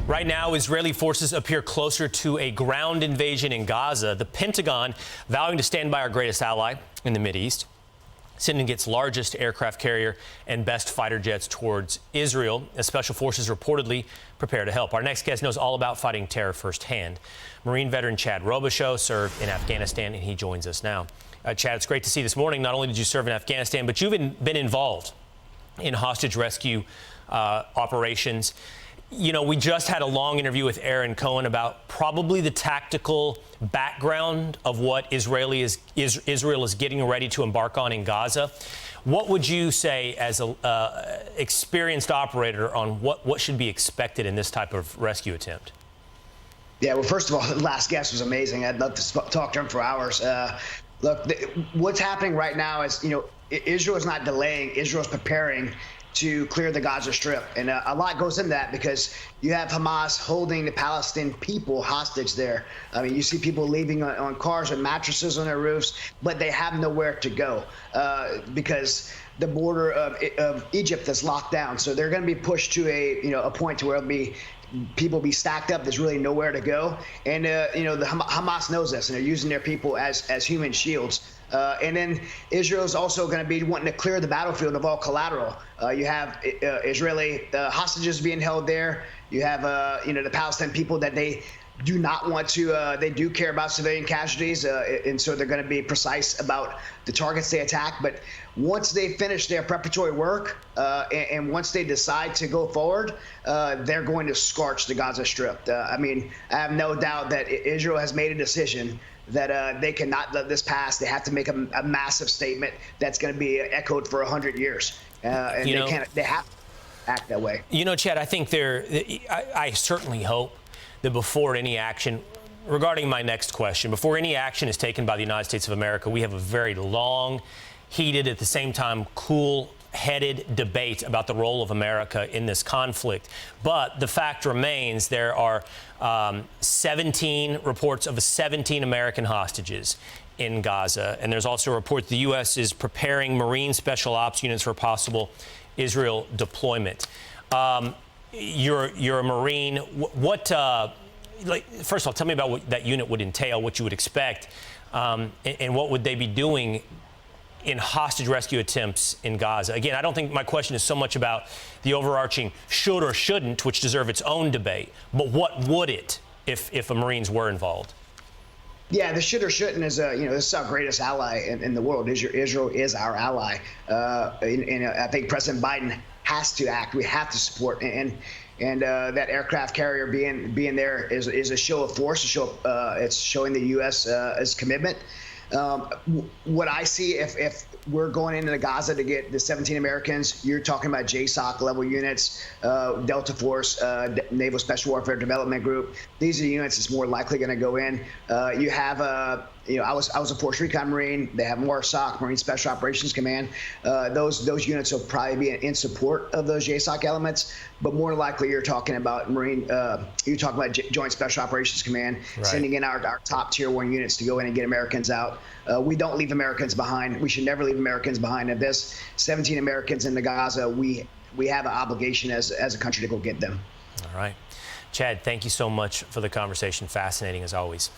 Right now, Israeli forces appear closer to a ground invasion in Gaza. The Pentagon vowing to stand by our greatest ally in the Mideast, sending its largest aircraft carrier and best fighter jets towards Israel, as special forces reportedly prepare to help. Our next guest knows all about fighting terror firsthand. Marine veteran Chad Robichaux served in Afghanistan, and he joins us now. Chad, it's great to see you this morning. Not only did you serve in Afghanistan, but you've been involved in hostage rescue operations. You know, we just had a long interview with Aaron Cohen about probably the tactical background of what Israel is getting ready to embark on in Gaza. What would you say as an experienced operator on what should be expected in this type of rescue attempt? Yeah, well, first of all, the last guest was amazing. I'd love to talk to him for hours. Look, what's happening right now is, Israel is not delaying. Israel's preparing to clear the Gaza Strip. And a lot goes into that because you have Hamas holding the Palestinian people hostage there. I mean, you see people leaving on cars with mattresses on their roofs, but they have nowhere to go because the border of Egypt is locked down. So they're going to be pushed to a point to where it'll be people be stacked up. There's really nowhere to go. And, the Hamas knows this, and they're using their people as human shields. And then Israel's also going to be wanting to clear the battlefield of all collateral. You have Israeli hostages being held there. You have, the Palestinian people that they do not want to, they do care about civilian casualties, and so they're going to be precise about the targets they attack. But once they finish their preparatory work and once they decide to go forward, they're going to scorch the Gaza Strip. I have no doubt that Israel has made a decision that they cannot let this pass. They have to make a massive statement that's going to be echoed for 100 years. And they have to act that way. Chad, I think I certainly hope that before any action, regarding my next question, before any action is taken by the United States of America, we have a very long, heated, at the same time, cool-headed debate about the role of America in this conflict. But the fact remains there are 17 reports of 17 American hostages in Gaza. And there's also a report the U.S. is preparing Marine special ops units for possible Israel deployment. You're a Marine. First of all, tell me about what that unit would entail, what you would expect, and what would they be doing in hostage rescue attempts in Gaza. Again, I don't think my question is so much about the overarching should or shouldn't, which deserve its own debate, but what would it if the Marines were involved? Yeah, the should or shouldn't is, this is our greatest ally in the world. Israel is our ally. And I think President Biden has to act. We have to support. And that aircraft carrier being there is a show of force. It's showing the U.S.'s commitment. What I see if we're going into Gaza to get the 17 Americans, you're talking about JSOC level units, Delta Force, Naval Special Warfare Development Group. These are units that's more likely going to go in. You have I was a Force Recon Marine. They have MORSOC, Marine Special Operations Command. Those units will probably be in support of those JSOC elements, but more likely you're talking about Joint Special Operations Command, right, sending in our top tier 1 units to go in and get Americans out. We don't leave Americans behind. We should never leave Americans behind. If there's 17 Americans in the Gaza, we have an obligation as a country to go get them. All right. Chad, thank you so much for the conversation. Fascinating as always.